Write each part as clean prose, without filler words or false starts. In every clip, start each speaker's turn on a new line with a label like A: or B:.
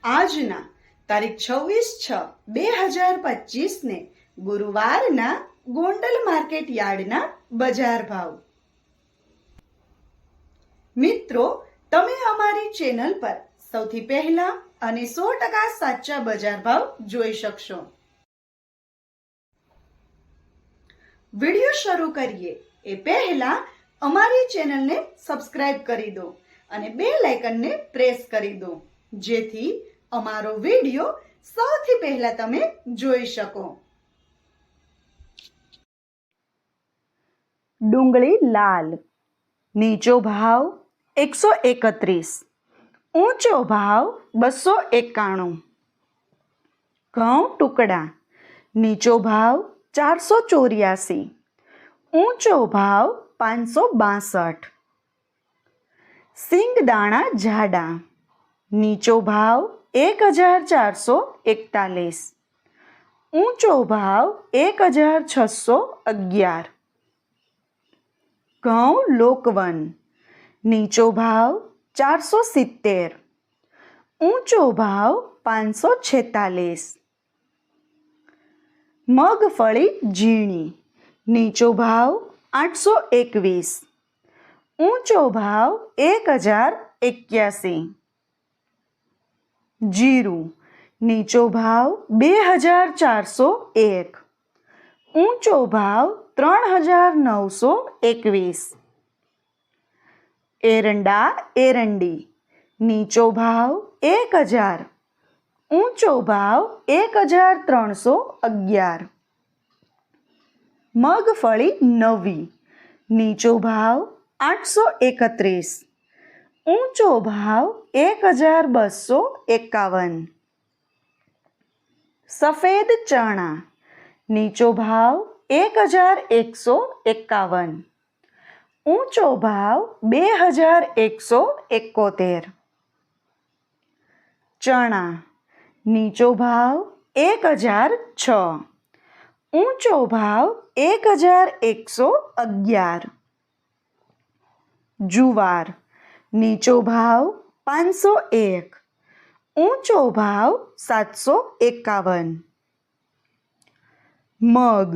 A: આજના તારીખ 26/6/2025 ને ગુરુવારના ગોંડલ માર્કેટ યાર્ડના બજાર ભાવ. મિત્રો, તમે અમારી ચેનલ પર સૌથી પહેલા અને 100% સાચા બજાર ભાવ જોઈ શકશો. વિડિયો શરૂ કરીએ એ પહેલા અમારી ચેનલને સબસ્ક્રાઇબ કરી દો અને બેલ આઇકનને પ્રેસ કરી દો, જેથી અમારો વિડિયો સૌથી પહેલા તમે જોઈ શકો. ડુંગળી લાલ, નીચો ભાવ 131, ઊંચો ભાવ 291. ઘઉં ટુકડા, નીચો ભાવ 484, ઊંચો ભાવ 562. સિંગદાણા જાડા, નીચો ભાવ 1441, ઊંચો ભાવ 1611. ઘઉં લોકવન, નીચો ભાવ 470, ઊંચો ભાવ 546. મગફળી ઝીણી, નીચો ભાવ 821, ઊંચો ભાવ 1081. જીરું, નીચો ભાવ 2401, ઊંચો ભાવ 3921. એરંડા એરંડી, નીચો ભાવ 1000, ઊંચો ભાવ 1311. મગફળી નવી, નીચો ભાવ 831, ઊંચો ભાવ 1251. સફેદ ચણા, નીચો ભાવ 1151, ઊંચો ભાવ 2171. ચણા, નીચો ભાવ 1006, ઊંચો ભાવ 1111. જુવાર, નીચો ભાવ 501, ઊંચો ભાવ 751. મગ,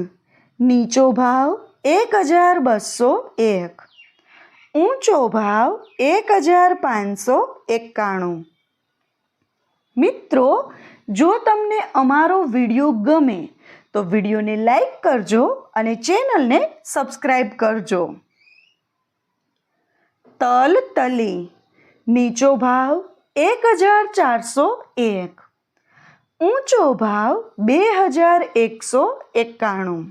A: નીચો ભાવ 1201, ઊંચો ભાવ 1591. મિત્રો, જો તમને અમારો વિડીયો ગમે તો વિડીયોને લાઈક કરજો અને ચેનલને સબસ્ક્રાઈબ કરજો. તલ તલી, નીચો ભાવ 1401, ઊંચો ભાવ 2191.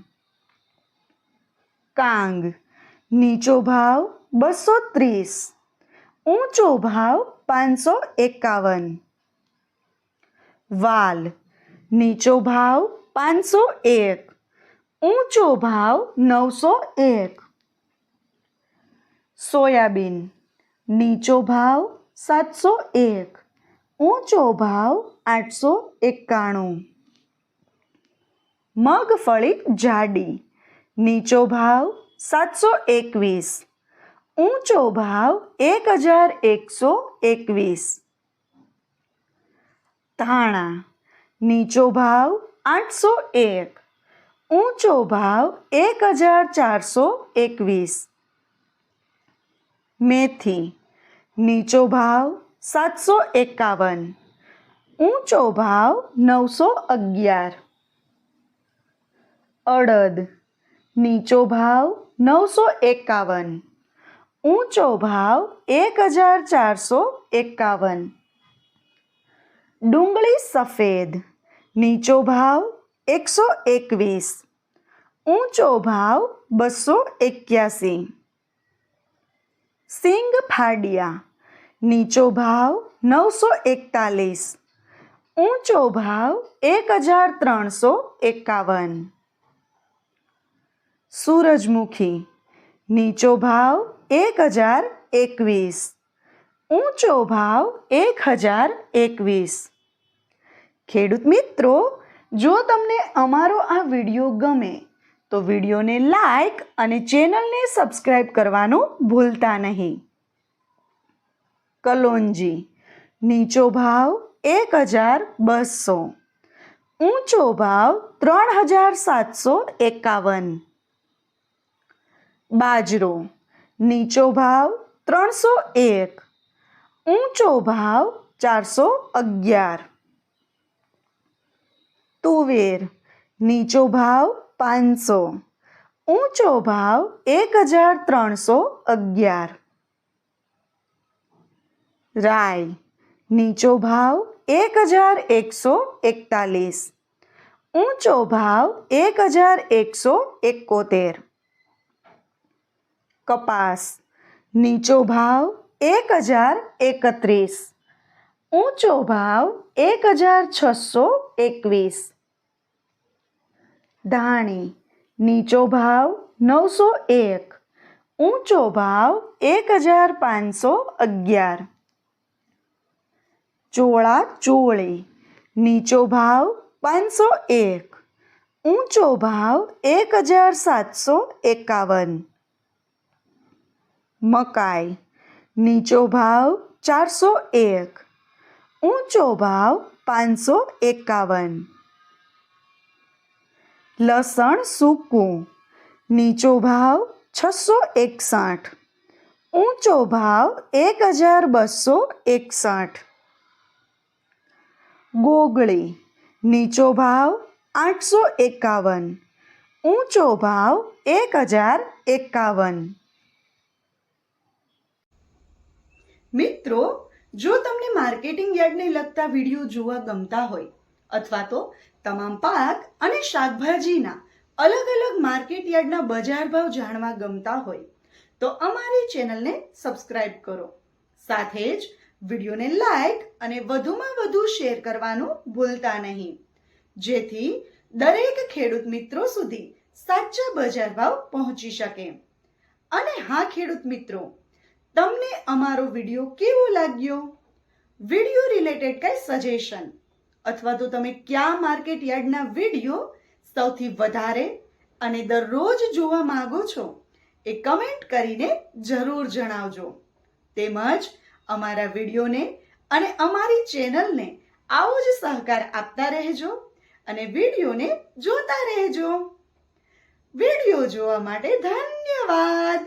A: કાંગ, નીચો ભાવ 230, ઊંચો ભાવ 551. વાલ, નીચો ભાવ 501, ઊંચો ભાવ 901. સોયાબીન, નીચો ભાવ 701, ઊંચો ભાવ 891. મગફળી જાડી, નીચો ભાવ 721, ઊંચો ભાવ 1121. ધાણા, નીચો ભાવ 801, ઊંચો ભાવ 1421. મેથી, નીચો ભાવ 751, ઊંચો ભાવ 911. અડદ, નીચો ભાવ 951, ઊંચો ભાવ 1451. ડુંગળી સફેદ, નીચો ભાવ 121, ઊંચો ભાવ 281. સિંગ ફાડિયા, નીચો ભાવ 941, ઊંચો ભાવ 1351. સૂરજમુખી, નીચો ભાવ 1021, ઊંચો ભાવ 1021. ખેડૂત મિત્રો, જો તમને અમારો આ વિડીયો ગમે તો વિડીયોને લાઈક અને ચેનલને સબસ્ક્રાઈબ કરવાનું ભૂલતા નહીં. કલોંજી, નીચો ભાવ 1752. ઊંચો ભાવ 3751. બાજરો નીચો ભાવ 301. ઊંચો ભાવ 411. તુવેર નીચો ભાવ 500. ઊંચો ભાવ 1311. રાઈ નીચો ભાવ 1141. ઊંચો ભાવ 1171. કપાસ નીચો ભાવ 1031. ઊંચો ભાવ 1621. ધાણી નીચો ભાવ 901. ઊંચો ભાવ 1511. ચોળા ચોળી નીચો ભાવ 501. ઊંચો ભાવ 1751. મકાઈ નીચો ભાવ 401. ઊંચો ભાવ 551. લસણ સૂકું નીચો ભાવ 661. ઊંચો ભાવ 1261. ગોગળી નીચો ભાવ 851. ઊંચો ભાવ 1051. મિત્રો, જો તમને માર્કેટિંગ યાર્ડને લગતા વિડીયો જોવા ગમતા હોય અથવા તો તમામ પાક અને શાકભાજીના અલગ અલગ માર્કેટ યાર્ડના બજાર ભાવ જાણવા ગમતા હોય તો અમારી ચેનલને સબસ્ક્રાઇબ કરો. સાથે જ વિડીયોને લાઈક અને વધુમાં વધુ શેર કરવાનું ભૂલતા નહીં, જેથી દરેક ખેડૂત મિત્રો સુધી સાચા બજાર ભાવ પહોંચી શકે. અને હા ખેડૂત મિત્રો, તમને અમારો વિડીયો કેવો લાગ્યો? વિડીયો રિલેટેડ કઈ સજેશન અથવા તો તમે કયા માર્કેટ યાર્ડના વિડીયો સૌથી વધારે અને દરરોજ જોવા માંગો છો એ કમેન્ટ કરીને જરૂર જણાવજો. તેમજ અમારા વિડીયોને અને અમારી ચેનલને આવો જ સહકાર આપતા રહેજો અને વિડીયોને જોતા રહેજો. વિડીયો જોવા માટે ધન્યવાદ.